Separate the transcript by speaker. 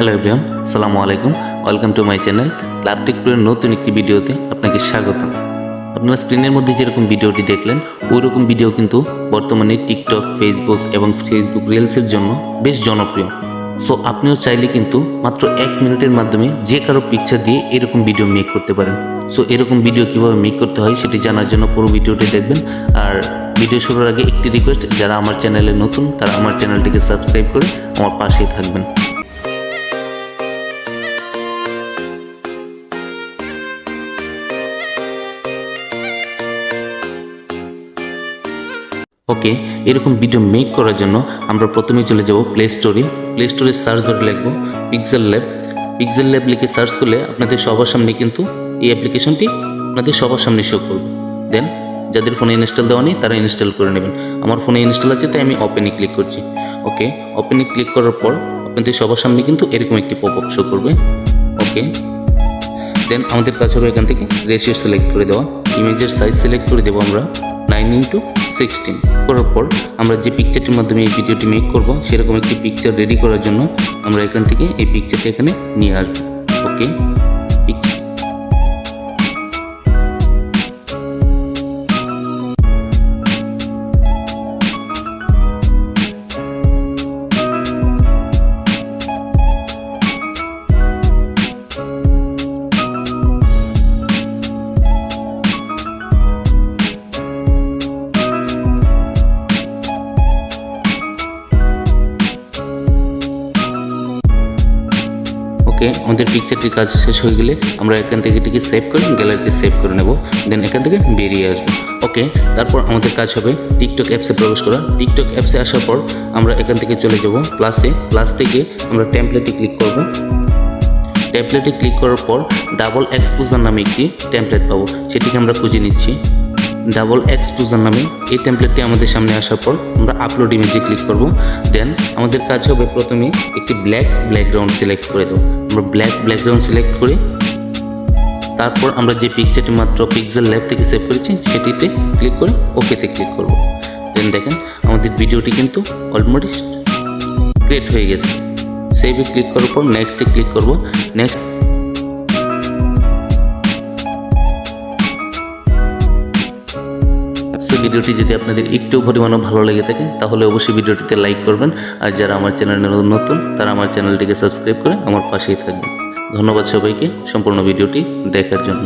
Speaker 1: Hello everyone, আসসালামু আলাইকুম। Welcome to my channel club tick প্রোর নতুন একটি ভিডিওতে আপনাকে স্বাগতম। আপনারা স্ক্রিনের মধ্যে যেরকম ভিডিওটি দেখলেন ওই রকম ভিডিও কিন্তু বর্তমানে টিকটক, ফেসবুক এবং ফেসবুক রিলসের জন্য বেশ জনপ্রিয়। সো আপনিও চাইলে কিন্তু মাত্র 1 মিনিটের মাধ্যমে যে কারো পিকচার দিয়ে এরকম ভিডিও মেক করতে পারেন। সো এরকম ভিডিও কীভাবে মেক করতে হয় সেটি জানার জন্য পুরো ভিডিওটি দেখবেন। আর ভিডিও শুরুর আগে একটি রিকোয়েস্ট, যারা আমার চ্যানেলে নতুন তারা আমার চ্যানেলটিকে সাবস্ক্রাইব করে আমার পাশেই থাকবেন। ওকে, এরকম ভিডিও মেক করার জন্য আমরা প্রথমে চলে যাব প্লে স্টোরে সার্চ ধরে লিখবো পিক্সেল ল্যাব লিখে সার্চ করলে আপনাদের সবার সামনে কিন্তু এই অ্যাপ্লিকেশনটি আপনাদের সবার সামনে শো করবে। দেন যাদের ফোনে ইনস্টল দেওয়া নেই তারা ইনস্টল করে নেবেন। আমার ফোনে ইনস্টল আছে তাই আমি ওপেনে ক্লিক করছি। ওকে, ওপেনে ক্লিক করার পর আপনাদের সবার সামনে কিন্তু এরকম একটি পপআপ শো করবে। ওকে, দেন আমাদের কাজ হবে এখান থেকে রেশিও সিলেক্ট করে দেওয়া, ইমেজের সাইজ সিলেক্ট করে দেবো আমরা 9:16 করার পর আমরা যে পিকচারটির মাধ্যমে এই ভিডিওটি মেক করব সেরকম একটি পিকচার রেডি করার জন্য আমরা এখান থেকে এই পিকচারটা এখানে নিয়ে আসবো। ওকে, ওকে, আমাদের পিকচারটির কাজ শেষ হয়ে গেলে আমরা এখান থেকে এটিকে সেভ করে গ্যালারিতে সেভ করে নেব। দেন এখান থেকে বেরিয়ে আসবো। ওকে, তারপর আমাদের কাজ হবে টিকটক অ্যাপসে প্রবেশ করা। টিকটক অ্যাপসে আসার পর আমরা এখান থেকে চলে যাব প্লাস থেকে আমরা টেমপ্লেটে ক্লিক করব। টেমপ্লেটে ক্লিক করার পর ডাবল এক্সপোজার নামে একটি টেমপ্লেট পাবো, সেটিকে আমরা খুঁজে নিচ্ছি। ডাবল এক্সপোজার নামে এই টেমপ্লেটটি আমাদের সামনে আসার পর আমরা আপলোড ইমেজে ক্লিক করব। দেন আমাদের কাজ হবে প্রথমে একটি ব্যাকগ্রাউন্ড সিলেক্ট করে দেবো। আমরা ব্যাকগ্রাউন্ড সিলেক্ট করে তারপর আমরা যে পিকচারটি মাত্র পিক্সেল ল্যাব থেকে সেভ করেছি সেটিতে ক্লিক করে ওকেতে ক্লিক করব। দেন দেখেন আমাদের ভিডিওটি কিন্তু অলমোস্ট ক্রিয়েট হয়ে গেছে। সেভে ক্লিক করার পর নেক্সটে ক্লিক করব। নেক্সট ভিডিওটি যদি আপনাদের একটু পরিমাণও ভালো লেগে থাকে তাহলে অবশ্যই ভিডিওটিতে লাইক করবেন। আর যারা আমার চ্যানেলে নতুন তারা আমার চ্যানেলটিকে সাবস্ক্রাইব করে আমার পাশেই থাকবেন। ধন্যবাদ সবাইকে সম্পূর্ণ ভিডিওটি দেখার জন্য।